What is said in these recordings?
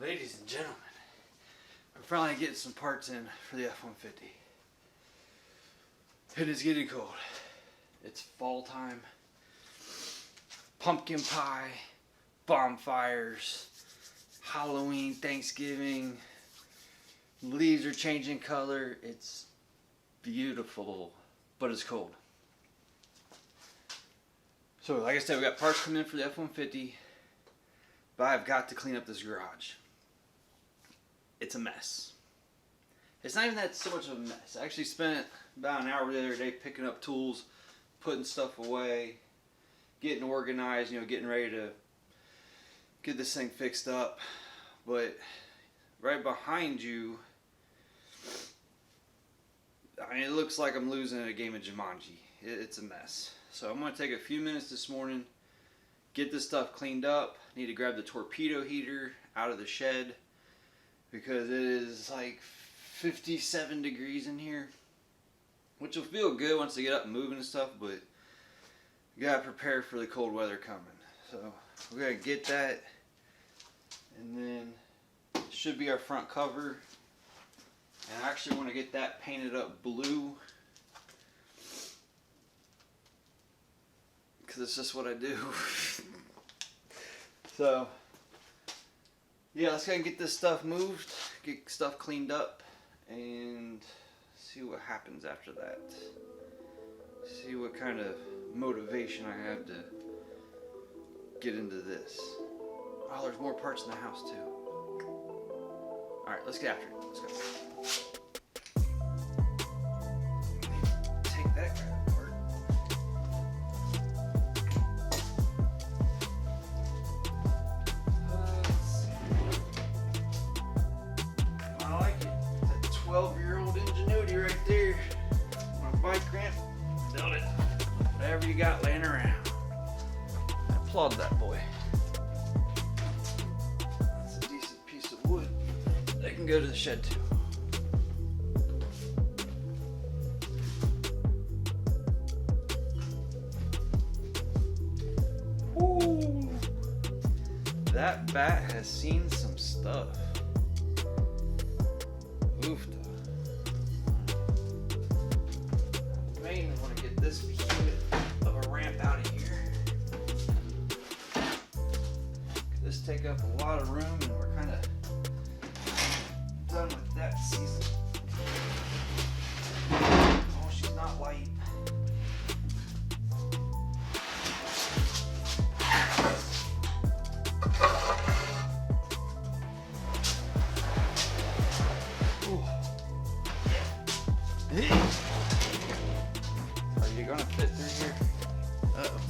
Ladies and gentlemen, I'm finally getting some parts in for the F-150. It is getting cold. It's fall time. Pumpkin pie, bonfires, Halloween, Thanksgiving. Leaves are changing color. It's beautiful, but it's cold. So like I said, we got parts coming in for the F-150, but I've got to clean up this garage. It's a mess. It's not even that so much of a mess. I actually spent about an hour the other day picking up tools, putting stuff away, getting organized, getting ready to get this thing fixed up. But right behind you, I mean, it looks like I'm losing a game of Jumanji. It's a mess. So I'm going to take a few minutes this morning, get this stuff cleaned up. I need to grab the torpedo heater out of the shed because it is like 57 degrees in here, which will feel good once I get up and moving and stuff, but you gotta prepare for the cold weather coming. So we're gonna get that, and then it should be our front cover. And I actually want to get that painted up blue because it's just what I do. So yeah, let's go and get this stuff moved, get stuff cleaned up, and see what happens after that. See what kind of motivation I have to get into this. Oh, there's more parts in the house too. Alright, let's get after it. Let's go. Take that crap apart. Let's see. I like it. It's a 12-year-old ingenuity right there. Want a bike ramp? Build it. Whatever you got laying around. I applaud that boy. That's a decent piece of wood. They can go to the shed too. Woo! That bat has seen some stuff. Oofta. Mainly want to get this behemoth of a ramp out of here. This take up a lot of room, and we're kind of done with that season. Oh, she's not light. Are you gonna fit through here? Uh-oh.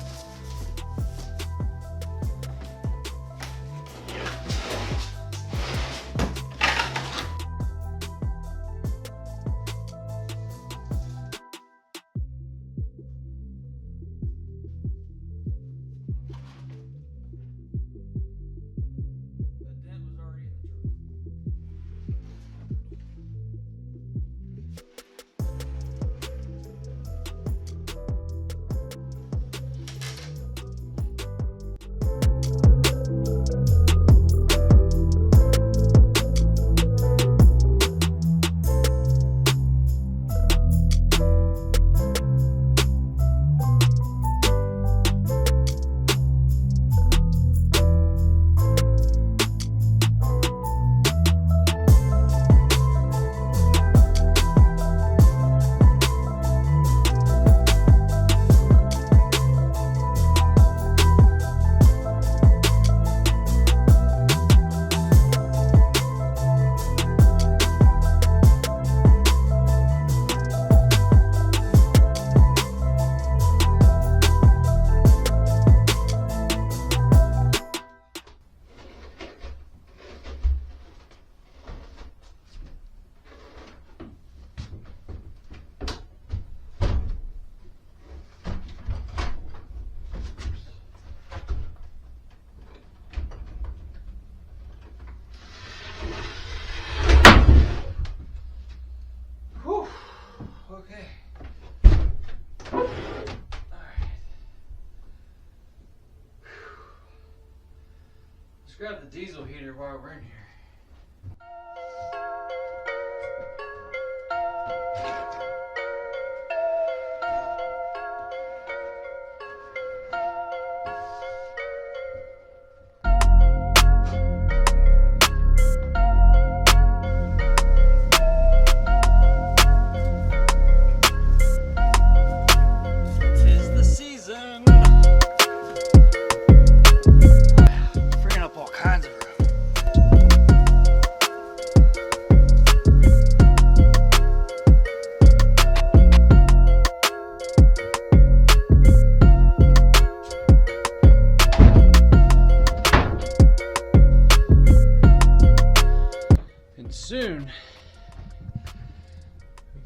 The dent was already in the truck. grab the diesel heater while we're in here.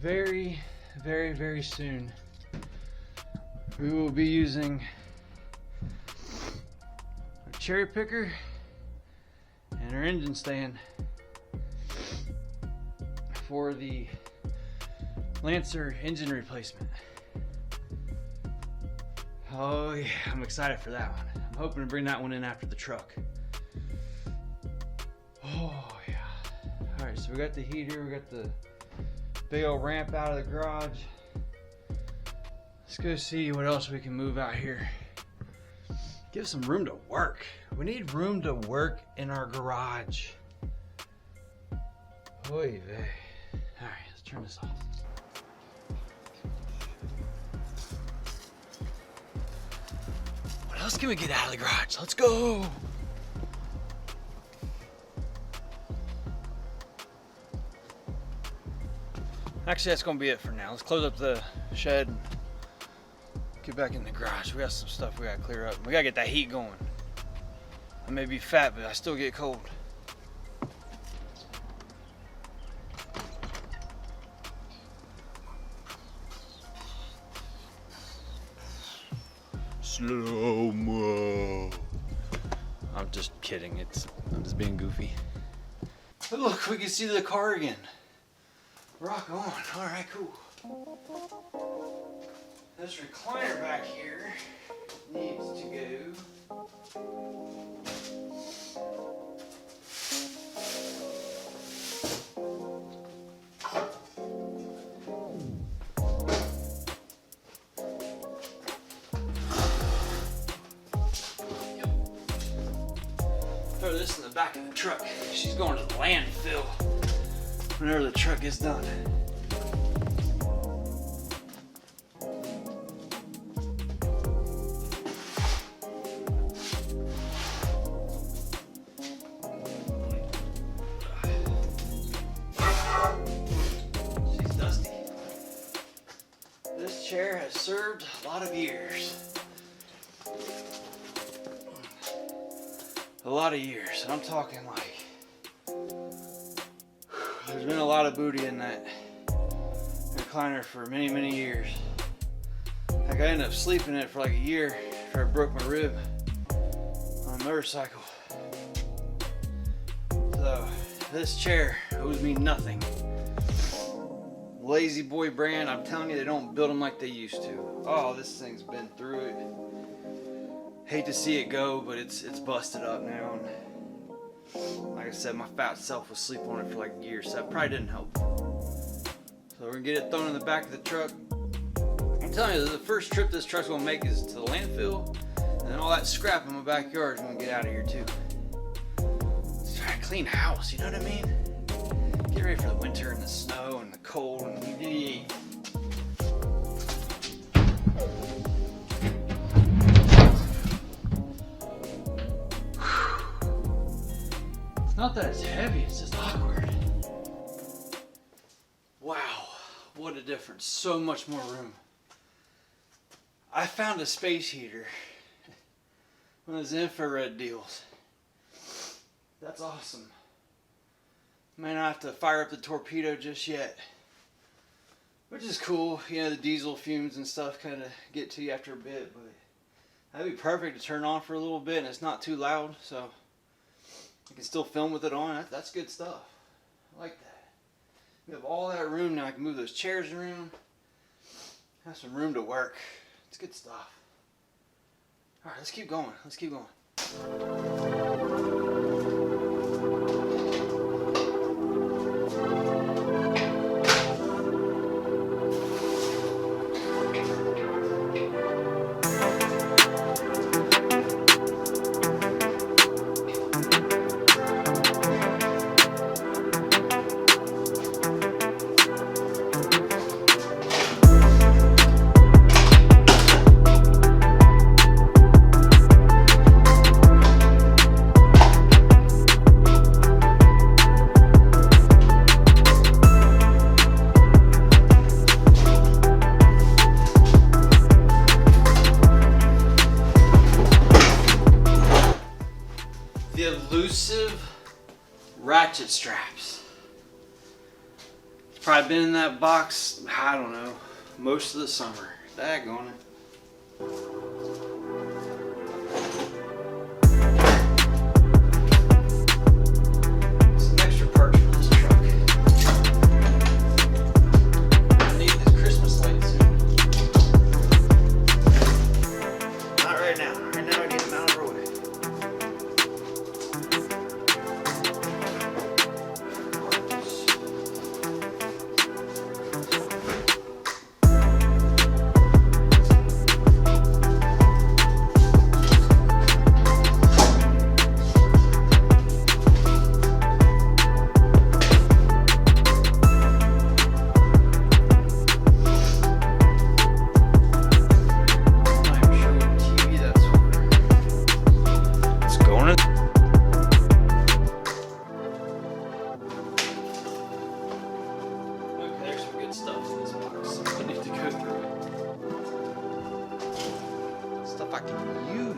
very, very, very soon, we will be using our cherry picker and our engine stand for the Lancer engine replacement. Oh yeah, I'm excited for that one. I'm hoping to bring that one in after the truck. Oh yeah. All right, so we got the heater, we got the big old ramp out of the garage. Let's go see what else we can move out here. Give some room to work. We need room to work in our garage. Oy vey. All right, let's turn this off. What else can we get out of the garage? Let's go. Actually, that's gonna be it for now. Let's close up the shed and get back in the garage. We got some stuff we gotta clear up. We gotta get that heat going. I may be fat, but I still get cold. Slow-mo. I'm just kidding. I'm just being goofy. But look, we can see the car again. Rock on. All right, cool. This recliner back here needs to go. Yep. Throw this in the back of the truck. She's going to the landfill whenever the truck is done. She's dusty. This chair has served a lot of years. A lot of years. I'm talking like there's been a lot of booty in that recliner for many, many years. Like I ended up sleeping in it for like a year after I broke my rib on a motorcycle. So this chair owes me nothing. Lazy Boy brand, I'm telling you, they don't build them like they used to. Oh, this thing's been through it. Hate to see it go, but it's busted up now. And like I said, my fat self was sleeping on it for like years, so that probably didn't help. So we're gonna get it thrown in the back of the truck. I'm telling you, the first trip this truck's gonna make is to the landfill, and then all that scrap in my backyard is gonna get out of here too. Let's try a clean house, you know what I mean? Get ready for the winter and the snow and the cold and the not that it's heavy, it's just awkward. Wow, what a difference. So much more room. I found a space heater. One of those infrared deals. That's awesome. May not have to fire up the torpedo just yet. Which is cool. You know, the diesel fumes and stuff kind of get to you after a bit, but that'd be perfect to turn on for a little bit and it's not too loud, so I can still film with it on. That's good stuff. I like that. We have all that room now. I can move those chairs around. Have some room to work. It's good stuff. All right, let's keep going. Let's keep going. Ratchet straps. Probably been in that box, I don't know, most of the summer. Daggone it. Some extra parts for this truck. I need this Christmas light soon. Not right now. Right now I need them out of the way. Stuff in this box. I need to go through it. Stuff I can use.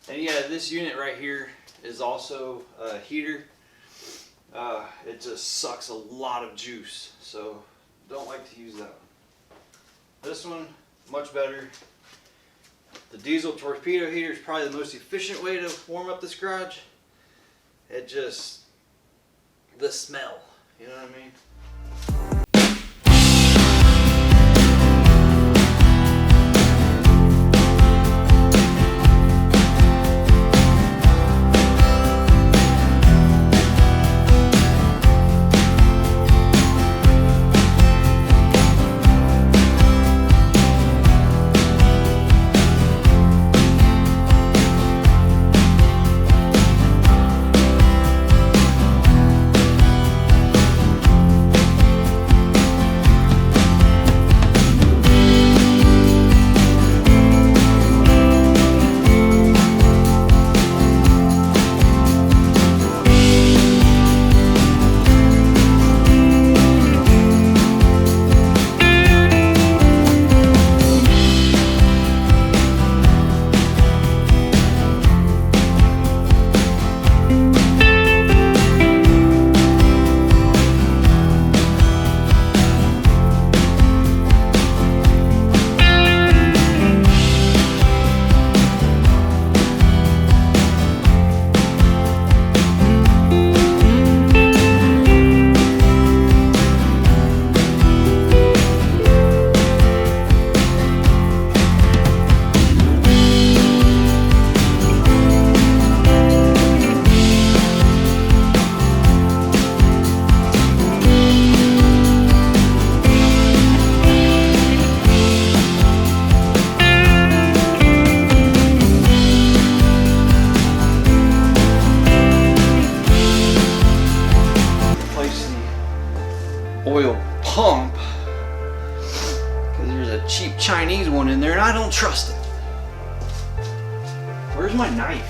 And yeah, this unit right here is also a heater. It just sucks a lot of juice, so don't like to use that one. This one, much better. The diesel torpedo heater is probably the most efficient way to warm up this garage. It just, the smell, you know what I mean? Oil pump because there's a cheap Chinese one in there and I don't trust it. Where's my knife?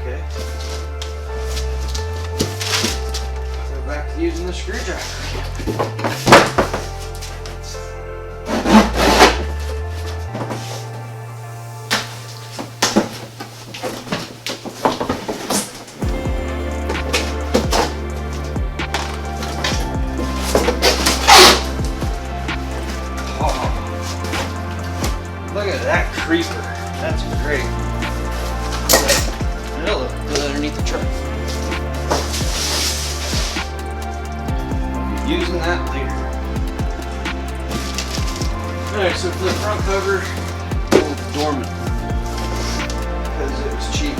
Okay. Go back to using the screwdriver. Look at that creeper. That's great. It'll look good underneath the truck. I'll be using that later. Alright, so for the front cover, old Dorman. Because it was cheap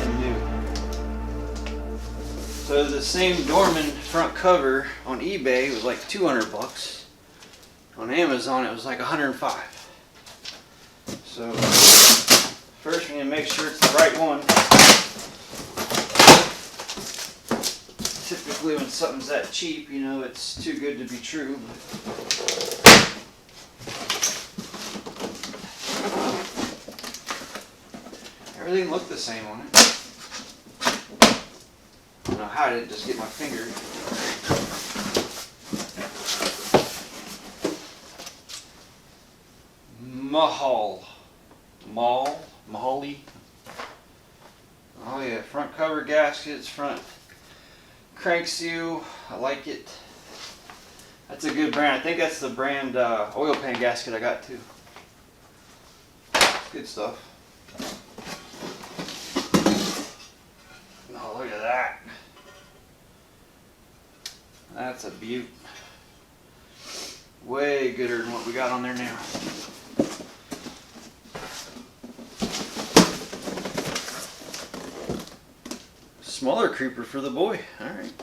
and new. So the same Dorman front cover on eBay was like 200 bucks. On Amazon it was like 105. So first we need to make sure it's the right one. Typically when something's that cheap, you know, it's too good to be true. But Everything looked the same on it. I don't know how I didn't just get my finger. Mahali. Oh yeah, front cover gaskets, front crank seal. I like it. That's a good brand. I think that's the brand oil pan gasket I got too. Good stuff. Oh, look at that. That's a beaut. Way gooder than what we got on there now. Smaller creeper for the boy. Alright.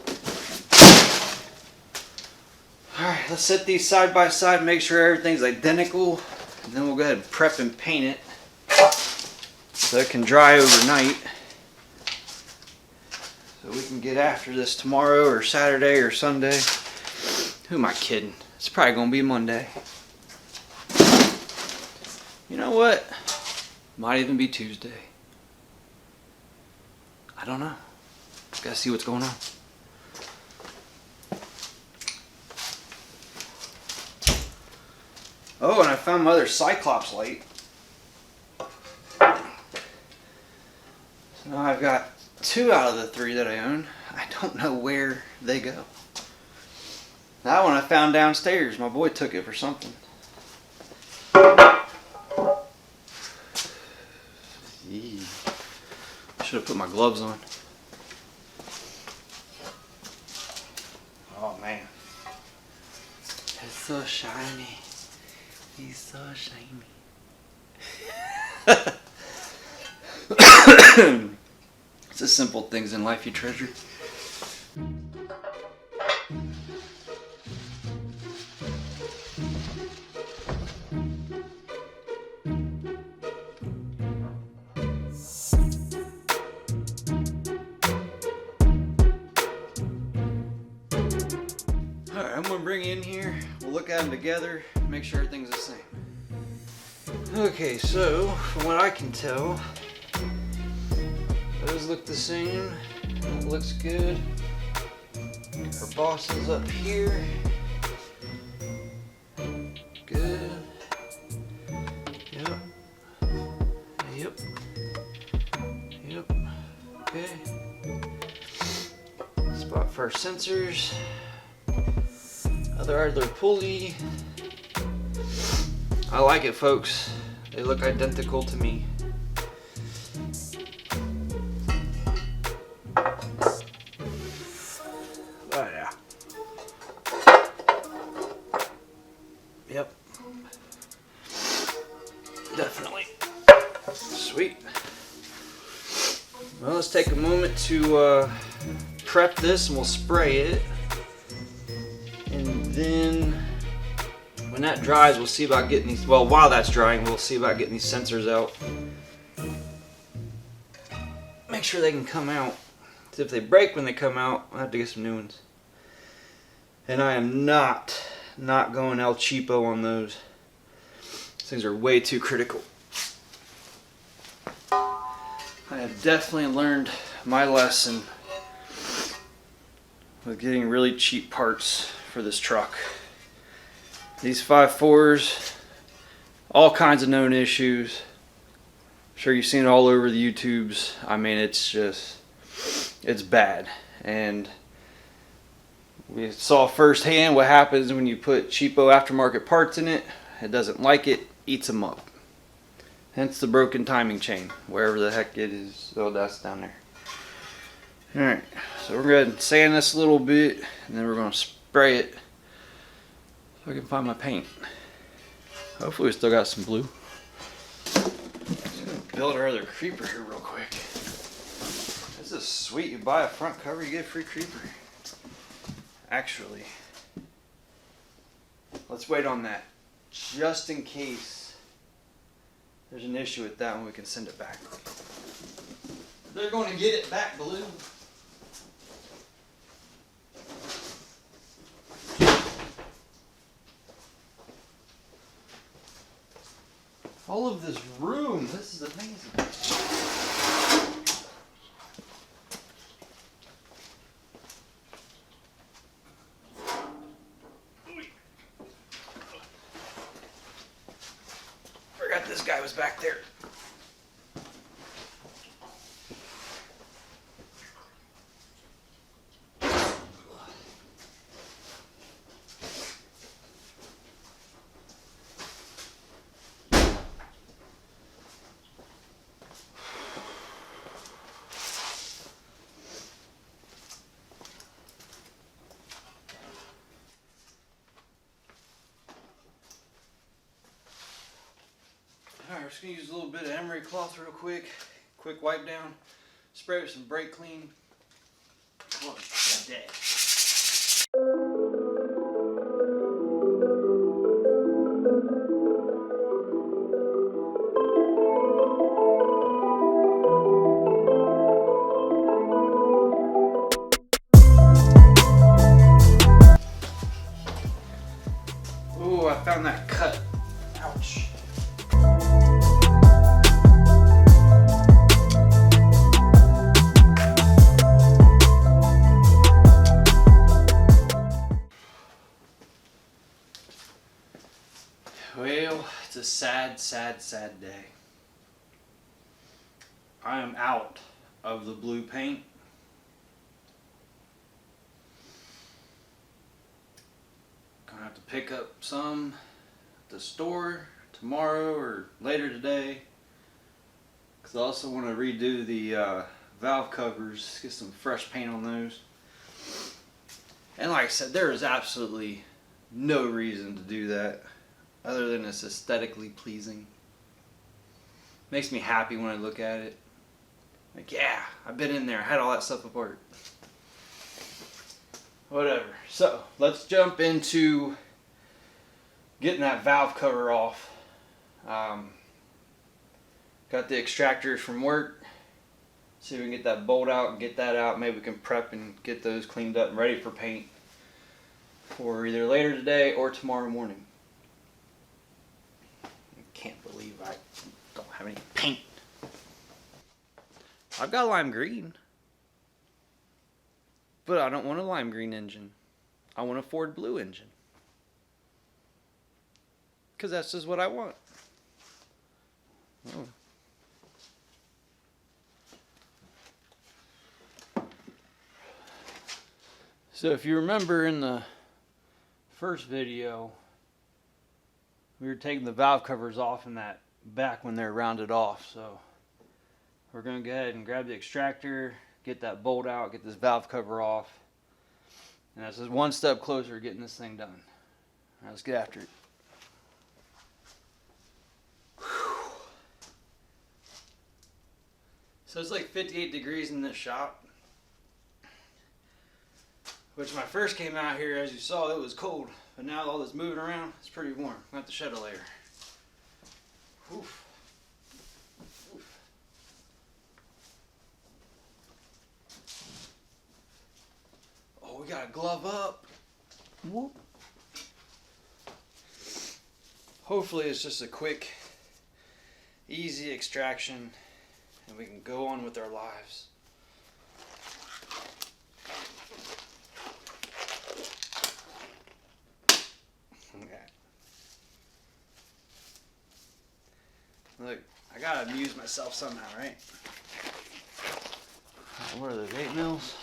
Alright, let's set these side by side, make sure everything's identical, and then we'll go ahead and prep and paint it so it can dry overnight. So we can get after this tomorrow or Saturday or Sunday. Who am I kidding? It's probably going to be Monday. You know what? Might even be Tuesday. I don't know. Gotta see what's going on. Oh, and I found my other Cyclops light. So now I've got 2 out of the 3 that I own. I don't know where they go. That one I found downstairs. My boy took it for something. Should have put my gloves on. Oh man. It's so shiny. He's so shiny. It's the simple things in life you treasure. Alright, I'm going to bring it in here. We'll look at them together, make sure everything's the same. Okay, so from what I can tell, those look the same. That looks good. Our boss is up here. Good. Yep. Yep. Yep. Okay. Spot for our sensors. Other pulley. I like it, folks. They look identical to me. Oh yeah. Yep. Definitely. Sweet. Well, let's take a moment to prep this and we'll spray it. And then when that dries, we'll see about getting these, well, while that's drying, we'll see about getting these sensors out. Make sure they can come out. So if they break when they come out, I'll have to get some new ones. And I am not going El Cheapo on those. These things are way too critical. I have definitely learned my lesson with getting really cheap parts for this truck. These 5.4s, all kinds of known issues. I'm sure you've seen it all over the YouTubes. I mean, it's bad. And we saw firsthand what happens when you put cheapo aftermarket parts in it. It doesn't like it, eats them up. Hence the broken timing chain, wherever the heck it is. Oh, that's down there. Alright, so we're going to sand this a little bit, and then we're going to spray it so I can find my paint. Hopefully we still got some blue. Let's build our other creeper here real quick. This is sweet. You buy a front cover, you get a free creeper. Actually, let's wait on that. Just in case there's an issue with that one, we can send it back. They're going to get it back, Blue. All of this room, this is amazing. guy was back there. Alright, we're just going to use a little bit of emery cloth real quick. Quick wipe down. Spray with some brake clean. Come on, Dad. Ooh, I found that cut. Ouch. Well, it's a sad, sad, sad day. I am out of the blue paint. Gonna have to pick up some at the store tomorrow or later today. Because I also want to redo the valve covers, get some fresh paint on those. And like I said, there is absolutely no reason to do that other than it's aesthetically pleasing. Makes me happy when I look at it. Like, yeah, I've been in there, I had all that stuff apart. Whatever. So, let's jump into getting that valve cover off. Got the extractors from work. See if we can get that bolt out and get that out. Maybe we can prep and get those cleaned up and ready for paint for either later today or tomorrow morning. I can't believe I don't have any paint. I've got lime green, but I don't want a lime green engine. I want a Ford blue engine. Because that's just what I want. Oh. So if you remember in the first video, we were taking the valve covers off in that back when they're rounded off. So we're going to go ahead and grab the extractor, get that bolt out, get this valve cover off. And that's just one step closer to getting this thing done. All right, let's get after it. Whew. So it's like 58 degrees in this shop. Which when I first came out here, as you saw, it was cold. But now all this moving around, it's pretty warm. I'm going to have to shed a layer. Oof. Oof. Oh, we got to glove up. Whoop. Hopefully it's just a quick, easy extraction and we can go on with our lives. Look, I gotta amuse myself somehow, right? What are those, 8 mils?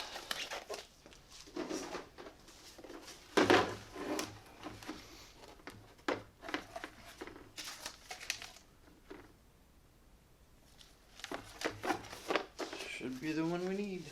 Should be the one we need.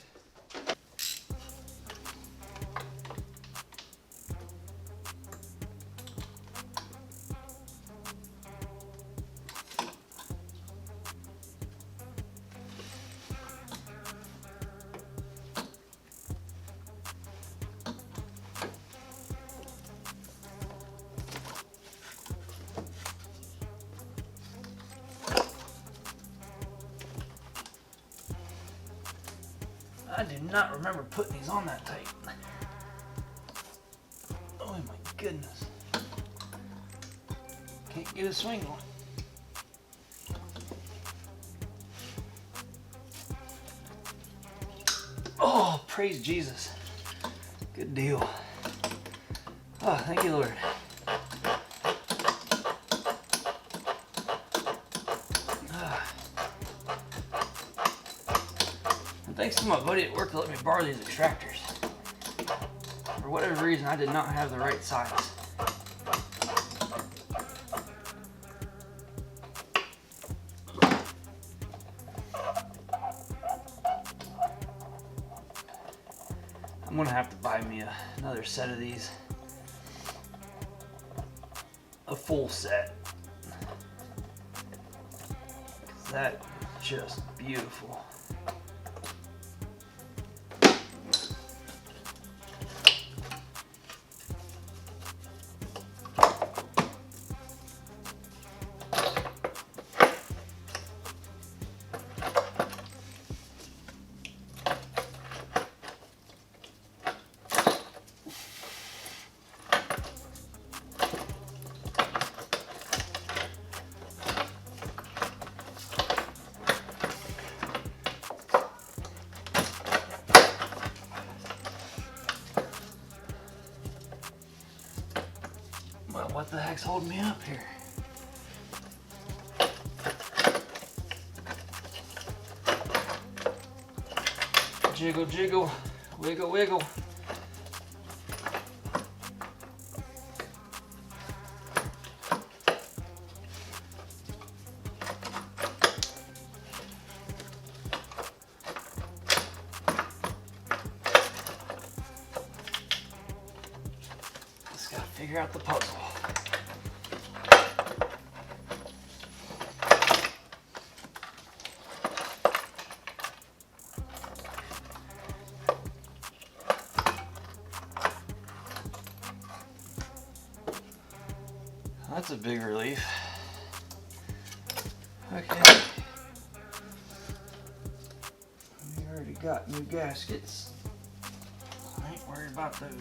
I do not remember putting these on that tight. Oh my goodness. Can't get a swing on. Oh, praise Jesus. Good deal. Oh, thank you, Lord. Thanks to my buddy at work that let me borrow these extractors. For whatever reason, I did not have the right size. I'm gonna have to buy me another set of these. A full set. That's just beautiful. Well, what the heck's holding me up here? Jiggle, jiggle, wiggle, wiggle. Just gotta figure out the puzzle. That's a big relief. Okay. We already got new gaskets. I ain't worried about those.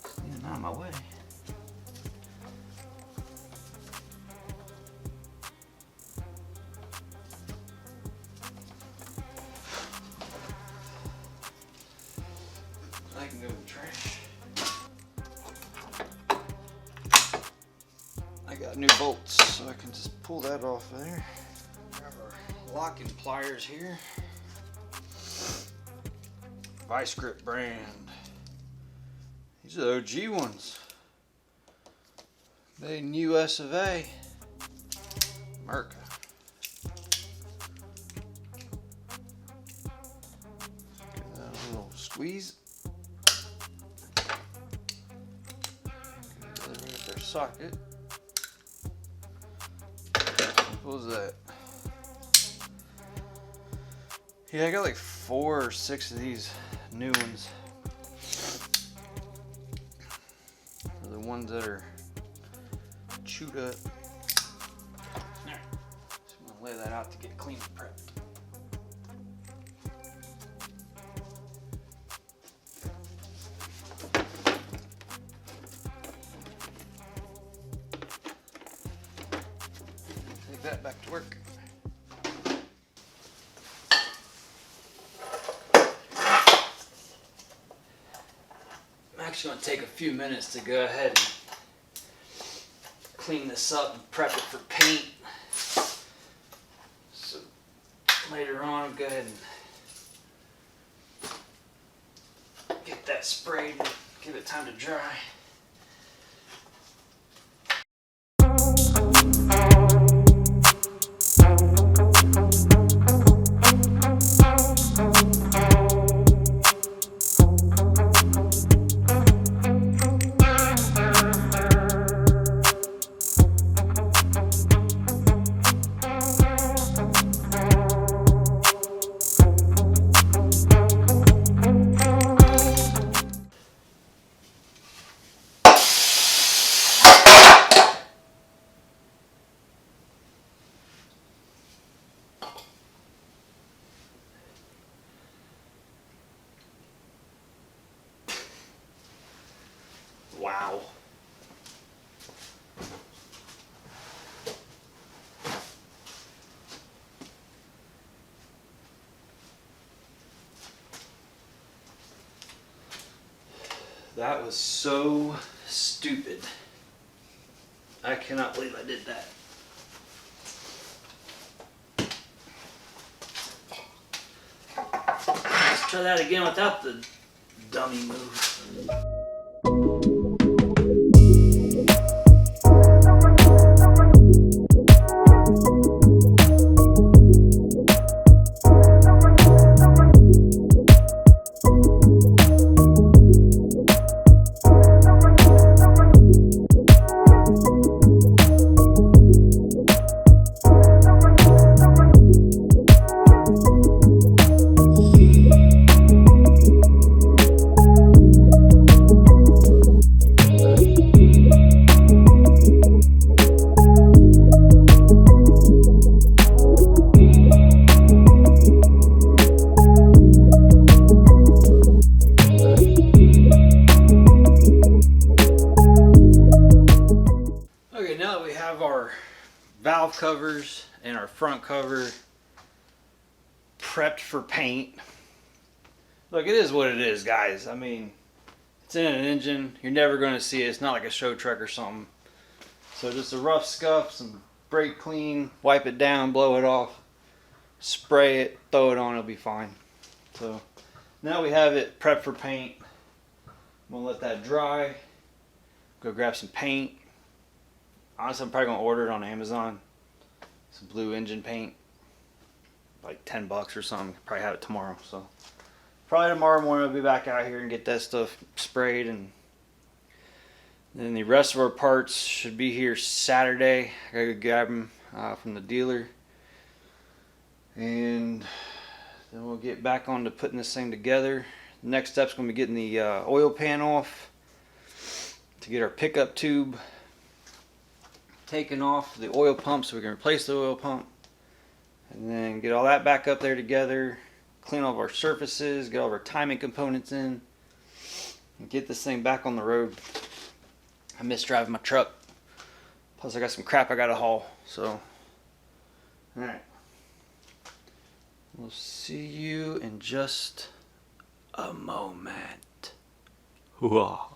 Just need them out of my way. I can go in the trash. I got new bolts, so I can just pull that off there. Grab our locking pliers here. Vice Grip brand. These are the OG ones. Made in US of A. America. Give that a little squeeze. Get that right their socket. What was that? Yeah, I got like 4 or 6 of these new ones. The ones that are chewed up. There. Just gonna lay that out to get clean and prepped. Take that back to work. I'm actually going to take a few minutes to go ahead and clean this up and prep it for paint. So later on, I'll go ahead and get that sprayed and give it time to dry. Wow. That was so stupid. I cannot believe I did that. try that again without the dummy move. Okay, now that we have our valve covers and our front cover prepped for paint. Look, it is what it is, guys. I mean, it's in an engine. You're never going to see it. It's not like a show truck or something. So just a rough scuff, some brake clean, wipe it down, blow it off, spray it, throw it on, it'll be fine. So now we have it prepped for paint. I'm going to let that dry. Go grab some paint. Honestly, I'm probably going to order it on Amazon. Some blue engine paint. Like $10 or something. Probably have it tomorrow. So probably tomorrow morning I'll be back out here and get that stuff sprayed. And then the rest of our parts should be here Saturday. I gotta go grab them from the dealer. And then we'll get back on to putting this thing together. The next step's going to be getting the oil pan off to get our pickup tube taken off the oil pump so we can replace the oil pump, and then get all that back up there together, clean all of our surfaces, get all of our timing components in, and get this thing back on the road. I miss driving my truck, plus I got some crap I gotta haul. So alright, we'll see you in just a moment. Hoo-ah.